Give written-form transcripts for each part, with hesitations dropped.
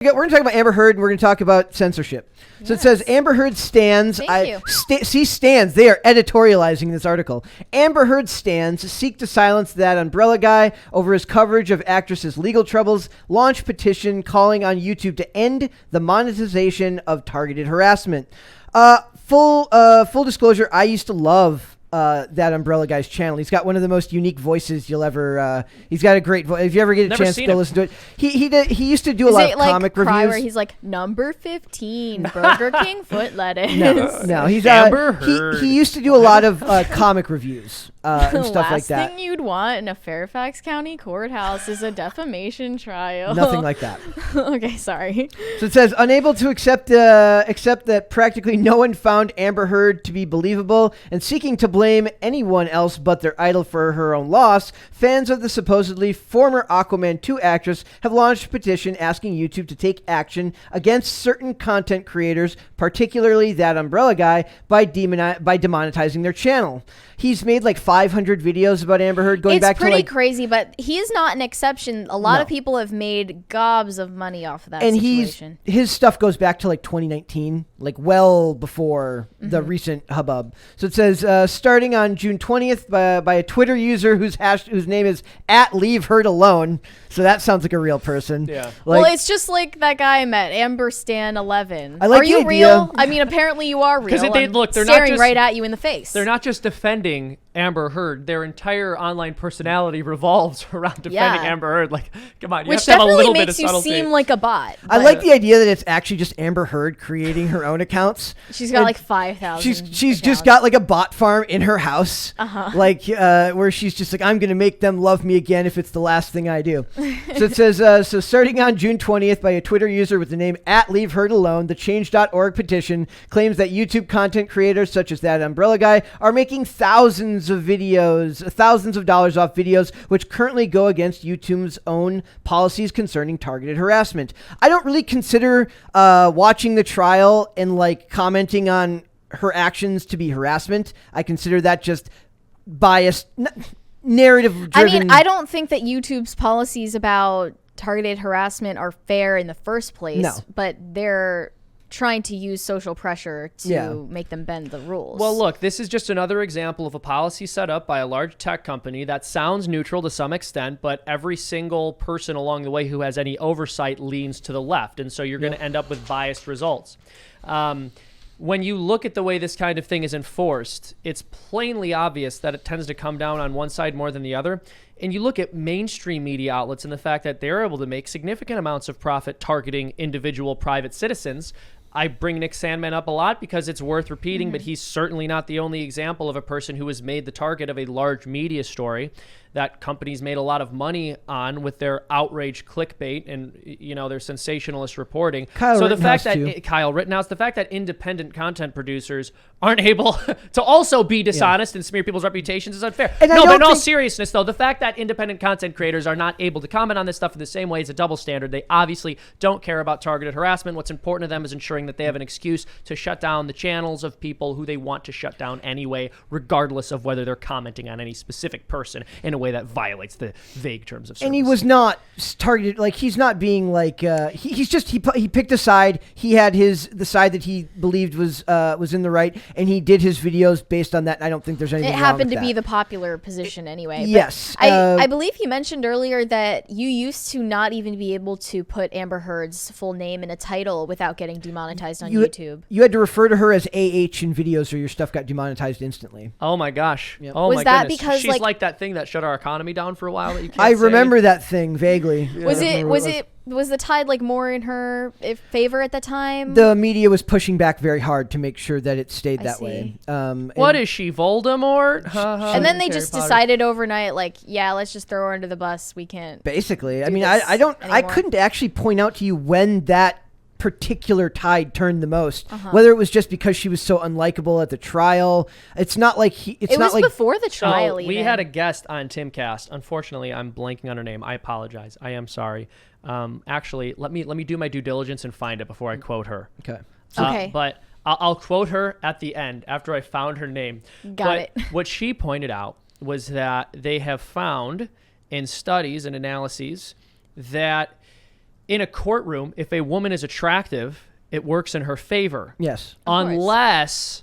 We're going to talk about Amber Heard, and we're going to talk about censorship. So it says Amber Heard stands. See stands. They are editorializing this article. Amber Heard stands seek to silence that umbrella guy over his coverage of actress's legal troubles. Launch petition calling on YouTube to end the monetization of targeted harassment. Full disclosure, I used to love that umbrella guy's channel. He's got one of the most unique voices you'll ever. He's got a great voice. If you ever get a chance to go listen to it, he used to do a lot of comic reviews. Where he's like number 15 Burger King foot lettuce. No, he's Amber Heard. He used to do a lot of comic reviews and stuff like that. Last thing you'd want in a Fairfax County courthouse is a defamation trial. Nothing like that. Okay, sorry. So it says unable to accept that practically no one found Amber Heard to be believable and seeking to blame anyone else but their idol for her own loss, fans of the supposedly former Aquaman 2 actress have launched a petition asking YouTube to take action against certain content creators, particularly that umbrella guy, by demonetizing their channel. He's made like 500 videos about Amber Heard going back to like... It's pretty crazy, but he's not an exception. A lot of people have made gobs of money off of that situation. His stuff goes back to like 2019, like well before the recent hubbub. So it says, starting on June 20th by a Twitter user whose name is @LeaveHeardAlone. So that sounds like a real person. Yeah. Well, it's just like that guy I met, Amber Stan 11. Are you real? I mean, apparently you are real. Because they're not staring just, right at you in the face. They're not just defending Amber Heard. Their entire online personality revolves around defending Amber Heard. Like, come on, you have to have a little bit of subtlety. Which definitely makes you seem like a bot. I like the idea that it's actually just Amber Heard creating her own accounts. She's got like 5,000. She's just got like a bot farm in her house, like where she's just like, I'm gonna make them love me again if it's the last thing I do. So it says, so starting on June 20th by a Twitter user with the name @LeaveHeardAlone, the Change.org petition claims that YouTube content creators such as that umbrella guy are making thousands of dollars off videos which currently go against YouTube's own policies concerning targeted harassment. I don't really consider watching the trial and like commenting on her actions to be harassment. I consider that just biased, narrative driven. I mean, I don't think that YouTube's policies about targeted harassment are fair in the first place. No. But they're trying to use social pressure to make them bend the rules. Well, look, this is just another example of a policy set up by a large tech company that sounds neutral to some extent, but every single person along the way who has any oversight leans to the left, and so you're going to end up with biased results. When you look at the way this kind of thing is enforced, it's plainly obvious that it tends to come down on one side more than the other. And you look at mainstream media outlets and the fact that they're able to make significant amounts of profit targeting individual private citizens. I bring Nick Sandmann up a lot because it's worth repeating, but he's certainly not the only example of a person who was made the target of a large media story that companies made a lot of money on with their outrage clickbait and, you know, their sensationalist reporting. Kyle Rittenhouse the fact that independent content producers aren't able to also be dishonest and smear people's reputations is unfair. But in all seriousness, though, the fact that independent content creators are not able to comment on this stuff in the same way is a double standard. They obviously don't care about targeted harassment. What's important to them is ensuring that they have an excuse to shut down the channels of people who they want to shut down anyway, regardless of whether they're commenting on any specific person in a way that violates the vague terms of service. And he was not targeted, like he's not being like he picked a side. He had the side that he believed was in the right, and he did his videos based on that. I don't think there's anything wrong with that. It happened to be the popular position anyway. Yes. I believe he mentioned earlier that you used to not even be able to put Amber Heard's full name in a title without getting demonetized on YouTube. You had to refer to her as AH in videos or your stuff got demonetized instantly. Oh my gosh. Yep. Oh was my that goodness. because she's like that thing that shut our economy down for a while that you can't I say. remember that thing vaguely. Yeah. Was the tide like more in her favor at the time? The media was pushing back very hard to make sure that it stayed that way. What is she, Voldemort? And then they just decided overnight, like, yeah, let's just throw her under the bus. We can't. Basically, I mean, I couldn't actually point out to you when that particular tide turned the most, whether it was just because she was so unlikable at the trial. It's not like it was before the trial. So we had a guest on Timcast. Unfortunately, I'm blanking on her name. I apologize. I am sorry. Actually, let me do my due diligence and find it before I quote her. Okay. But I'll quote her at the end after I found her name. Got it. What she pointed out was that they have found in studies and analyses that in a courtroom, if a woman is attractive, it works in her favor. Yes. Unless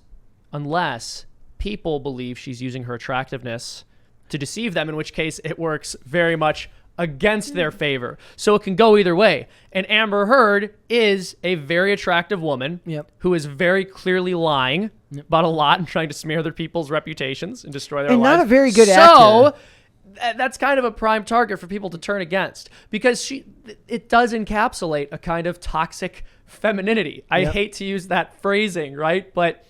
people believe she's using her attractiveness to deceive them, in which case it works very much against their favor. So it can go either way. And Amber Heard is a very attractive woman who is very clearly lying about a lot and trying to smear other people's reputations and destroy their lives. And not a very good actor. So that's kind of a prime target for people to turn against, because it does encapsulate a kind of toxic femininity. I hate to use that phrasing, right? But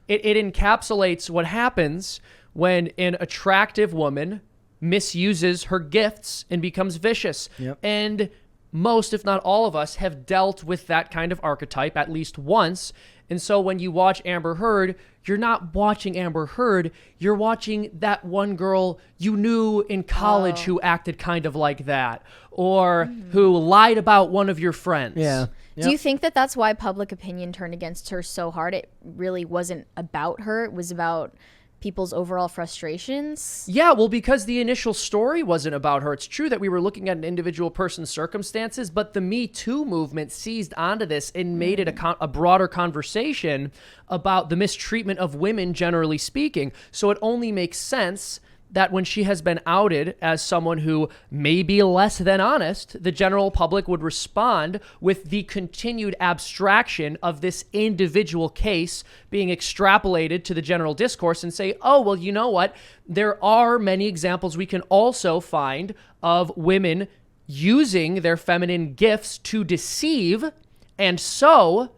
it encapsulates what happens when an attractive woman misuses her gifts and becomes vicious. And most, if not all of us, have dealt with that kind of archetype at least once. And so when you watch Amber Heard, you're not watching Amber Heard, you're watching that one girl you knew in college who acted kind of like that, or who lied about one of your friends. Do you think that that's why public opinion turned against her so hard? It really wasn't about her. It was about people's overall frustrations? Yeah, well, because the initial story wasn't about her. It's true that we were looking at an individual person's circumstances, but the Me Too movement seized onto this and made it a broader conversation about the mistreatment of women, generally speaking. So it only makes sense that when she has been outed as someone who may be less than honest, the general public would respond with the continued abstraction of this individual case being extrapolated to the general discourse and say, oh, well, you know what? There are many examples we can also find of women using their feminine gifts to deceive, and so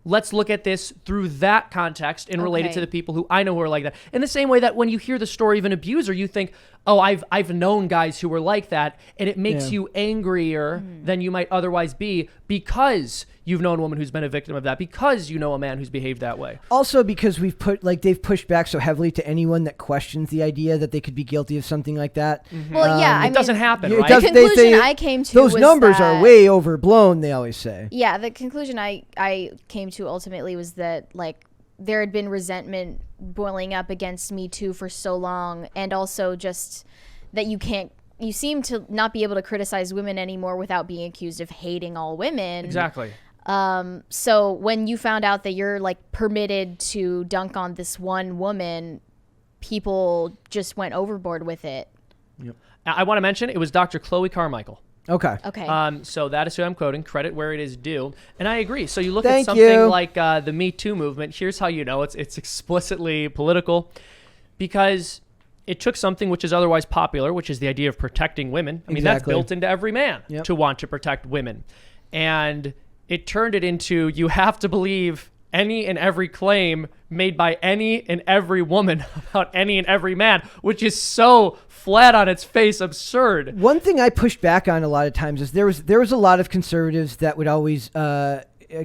let's look at this through that context and relate it to the people who I know who are like that. In the same way that when you hear the story of an abuser, you think, oh, I've known guys who were like that, and it makes you angrier than you might otherwise be because you've known a woman who's been a victim of that, because you know a man who's behaved that way. Also because they've pushed back so heavily to anyone that questions the idea that they could be guilty of something like that. Well, it doesn't happen, right? The conclusion I came to those was numbers that, are way overblown, they always say. Yeah, the conclusion I came to ultimately was that, like, there had been resentment boiling up against Me Too for so long, and also just that you seem to not be able to criticize women anymore without being accused of hating all women. Exactly. So when you found out that you're, like, permitted to dunk on this one woman, people just went overboard with it. I want to mention it was Dr. Chloe Carmichael. Okay. So that is who I'm quoting. Credit where it is due. And I agree. So you look at something like the Me Too movement. Here's how you know it's explicitly political, because it took something which is otherwise popular, which is the idea of protecting women. I mean, that's built into every man to want to protect women. And it turned it into, you have to believe any and every claim made by any and every woman about any and every man, which is so flat on its face absurd. One thing I pushed back on a lot of times is there was a lot of conservatives that would always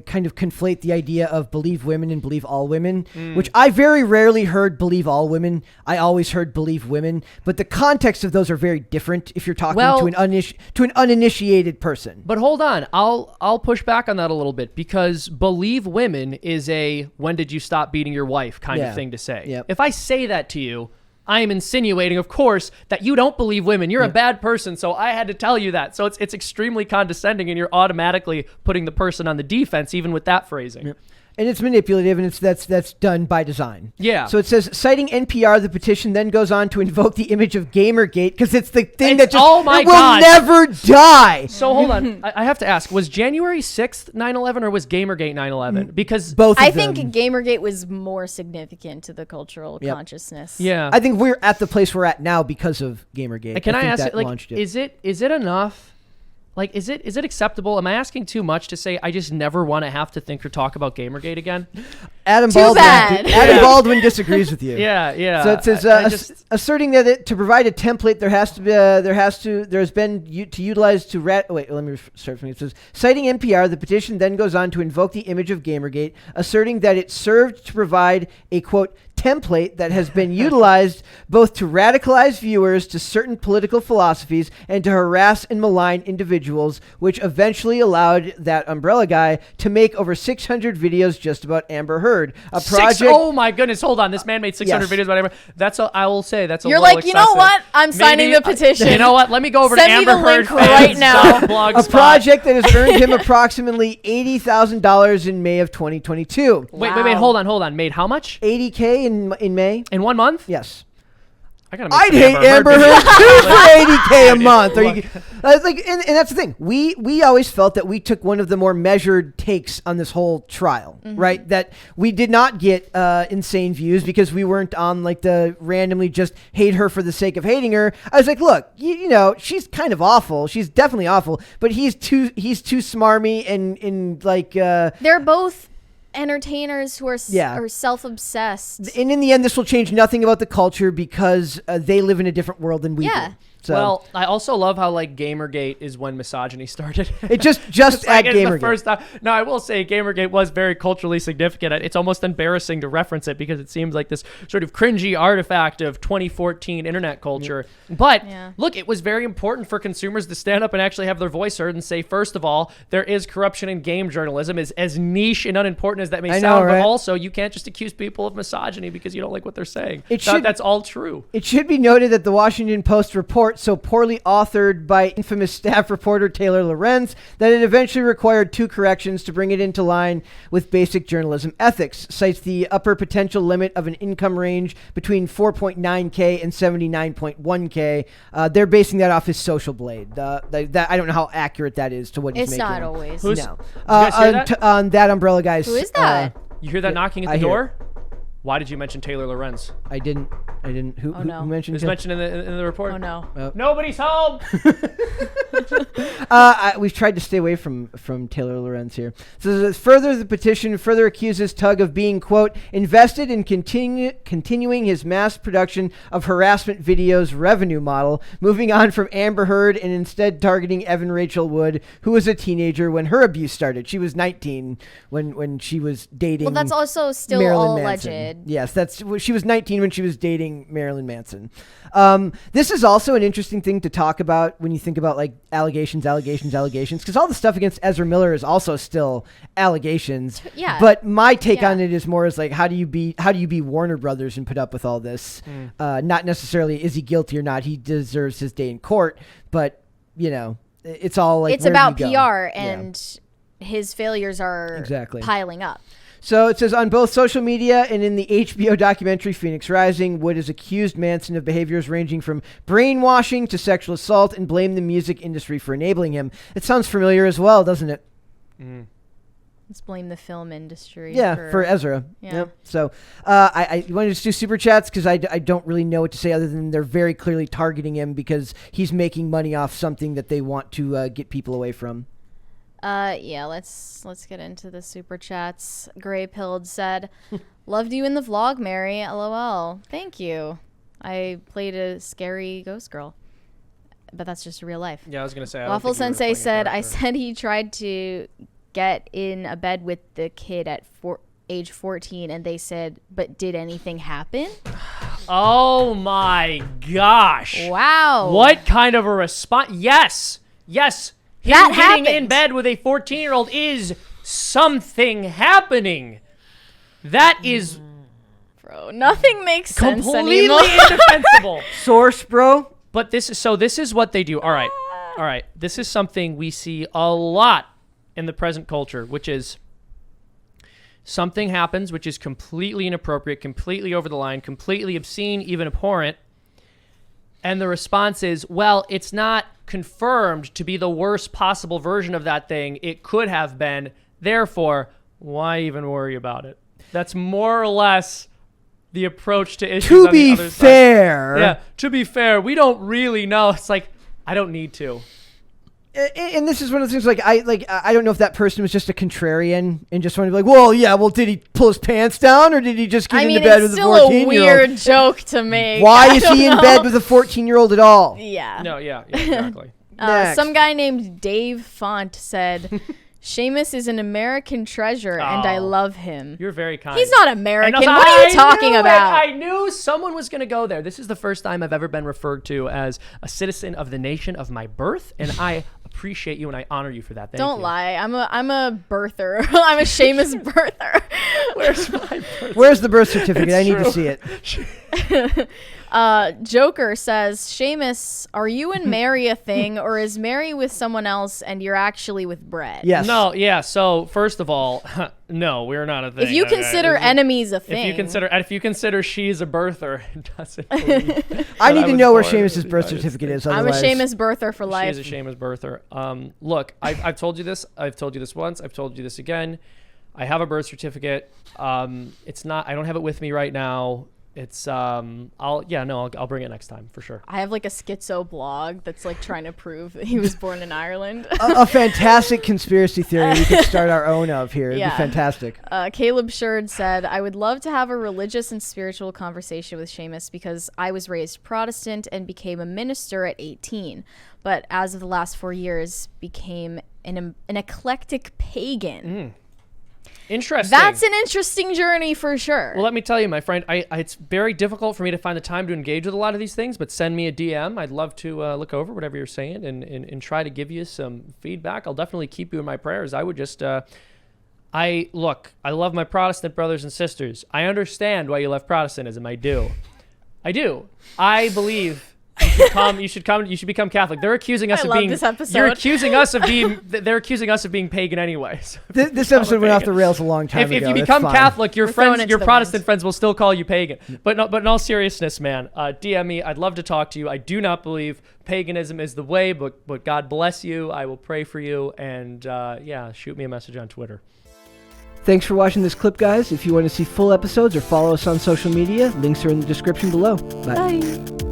kind of conflate the idea of believe women and believe all women, which I very rarely heard believe all women. I always heard believe women, but the context of those are very different if you're talking to an uninitiated person. But hold on, I'll push back on that a little bit, because believe women is a when did you stop beating your wife kind of thing to say. If I say that to you, I am insinuating, of course, that you don't believe women. You're a bad person, so I had to tell you that. So it's extremely condescending, and you're automatically putting the person on the defense, even with that phrasing. And it's manipulative, and that's done by design. Yeah. So it says, citing NPR, the petition then goes on to invoke the image of Gamergate, because it's the thing that just will never die. So hold on. I have to ask, was January 6th 9/11 or was Gamergate 9/11? Because both of I them. think Gamergate was more significant to the cultural consciousness. Yeah. I think we're at the place we're at now because of Gamergate. Can I ask, that like, launched it. is it enough? Like, is it acceptable? Am I asking too much to say I just never want to have to think or talk about Gamergate again? Adam Baldwin disagrees with you. Yeah. So it says asserting that to provide a template, it says, citing NPR, the petition then goes on to invoke the image of Gamergate, asserting that it served to provide a quote template that has been utilized both to radicalize viewers to certain political philosophies and to harass and malign individuals, which eventually allowed that umbrella guy to make over 600 videos just about Amber Heard. A project. Oh my goodness! Hold on, this man made 600 videos about Amber. I will say that's a You're little like, you know excessive. what? I'm signing the petition. You know what? Let me go over to Send me the Amber Heard link right now. A project that has earned him approximately $80,000 in May of 2022. Wait, hold on. Made how much? $80K in May. In 1 month? Yes. I'd hate Amber Heard too for $80K a month. And that's the thing. We always felt that we took one of the more measured takes on this whole trial, right? That we did not get insane views because we weren't on like the randomly just hate her for the sake of hating her. I was like, look, you know, she's kind of awful. She's definitely awful, but he's too smarmy and like They're both entertainers who are self-obsessed. And in the end, this will change nothing about the culture because they live in a different world than we do. So. Well, I also love how like Gamergate is when misogyny started. It just like, at Gamergate. The first time. No, I will say Gamergate was very culturally significant. It's almost embarrassing to reference it because it seems like this sort of cringy artifact of 2014 internet culture. Yeah. But look, it was very important for consumers to stand up and actually have their voice heard and say, first of all, there is corruption in game journalism, as niche and unimportant as that may sound, right? But also you can't just accuse people of misogyny because you don't like what they're saying. That's all true. It should be noted that the Washington Post report, so poorly authored by infamous staff reporter Taylor Lorenz, that it eventually required 2 corrections to bring it into line with basic journalism ethics, cites the upper potential limit of an income range between 4.9K and 79.1K. They're basing that off his Social Blade. That I don't know how accurate that is to what he's making. It's not always. Who's, no. on that umbrella guy's. Who is that? You hear that knocking at the door? Why did you mention Taylor Lorenz? I didn't. Who mentioned it? It was mentioned in the report. Oh, no. Nobody's home. We've tried to stay away from Taylor Lorenz here. So further, the petition further accuses Tug of being, quote, invested in continuing his mass production of harassment videos revenue model, moving on from Amber Heard and instead targeting Evan Rachel Wood, who was a teenager when her abuse started. She was 19 when she was dating. Well, that's also still Marilyn all Manson. alleged. Yes, she was 19 when she was dating Marilyn Manson. This is also an interesting thing to talk about when you think about like allegations, because all the stuff against Ezra Miller is also still allegations. Yeah. But my take on it is more as like, how do you be Warner Brothers and put up with all this? Not necessarily is he guilty or not. He deserves his day in court, but you know, it's all like, it's about PR and his failures are piling up. So it says, on both social media and in the HBO documentary Phoenix Rising, Wood has accused Manson of behaviors ranging from brainwashing to sexual assault and blamed the music industry for enabling him. It sounds familiar as well, doesn't it? Let's blame the film industry. Yeah, for Ezra. Yeah. Yep. So I want to just do super chats because I don't really know what to say other than they're very clearly targeting him because he's making money off something that they want to get people away from. Let's get into the super chats. Gray Pilled said, "Loved you in the vlog, Mary. LOL. Thank you. I played a scary ghost girl, but that's just real life." Yeah, I was gonna say. Waffle Sensei said, "I said he tried to get in a bed with the kid at age 14, and they said, but did anything happen?" Oh my gosh! Wow. What kind of a response? Yes. Him that getting happened. in bed with a 14-year-old is something happening. That is bro, nothing makes sense completely anymore. indefensible. Source, bro. But this is what they do. All right. This is something we see a lot in the present culture, which is something happens which is completely inappropriate, completely over the line, completely obscene, even abhorrent. And the response is, well, it's not confirmed to be the worst possible version of that thing it could have been. Therefore, why even worry about it? That's more or less the approach to issues. To on the be other fair. side. Yeah, to be fair, we don't really know. It's like, I don't need to. And this is one of the things I don't know if that person was just a contrarian and just wanted to be like, well, did he pull his pants down or did he just get into bed with a 14-year-old? It's still a weird joke to make. Why is he in bed with a 14-year-old at all? Yeah. No, yeah, exactly. Some guy named Dave Font said, Seamus is an American treasure, and I love him. You're very kind. He's not American. What are you talking about? I knew someone was going to go there. This is the first time I've ever been referred to as a citizen of the nation of my birth, and I appreciate you and I honor you for that. Thank you. Don't lie. I'm a birther. I'm a Seamus birther. Where's my birth? Where's the birth certificate? I need to see it. Joker says, Seamus, are you and Mary a thing, or is Mary with someone else and you're actually with Brett? Yes. No, yeah. So first of all, no, we're not a thing. If you consider enemies a thing. If you consider she's a birther, it doesn't believe I need to know where Seamus's birth certificate is. I'm a Otherwise. Seamus birther for life. She's a Seamus birther. Look, I've told you this. I've told you this once. I've told you this again. I have a birth certificate. It's not. I don't have it with me right now. It's I'll bring it next time for sure. I have like a schizo blog that's like trying to prove that he was born in Ireland. a fantastic conspiracy theory we could start our own of here. It'd be fantastic. Caleb Sherd said, I would love to have a religious and spiritual conversation with Seamus because I was raised Protestant and became a minister at 18. But as of the last 4 years, became an eclectic pagan. Interesting. That's an interesting journey for sure. Well, let me tell you, my friend, it's very difficult for me to find the time to engage with a lot of these things, but send me a DM. I'd love to look over whatever you're saying and try to give you some feedback. I'll definitely keep you in my prayers. I would just, I love my Protestant brothers and sisters. I understand why you left Protestantism. I do. I believe you should become Catholic. They're accusing us of being. This episode. You're accusing us of being. They're accusing us of being pagan anyway. So This episode went off the rails a long time ago. If you become Catholic, your Protestant wind. friends will still call you pagan. But in all seriousness, man, DM me. I'd love to talk to you. I do not believe paganism is the way, but God bless you. I will pray for you, and shoot me a message on Twitter. Thanks for watching this clip, guys. If you want to see full episodes or follow us on social media, links are in the description below. Bye.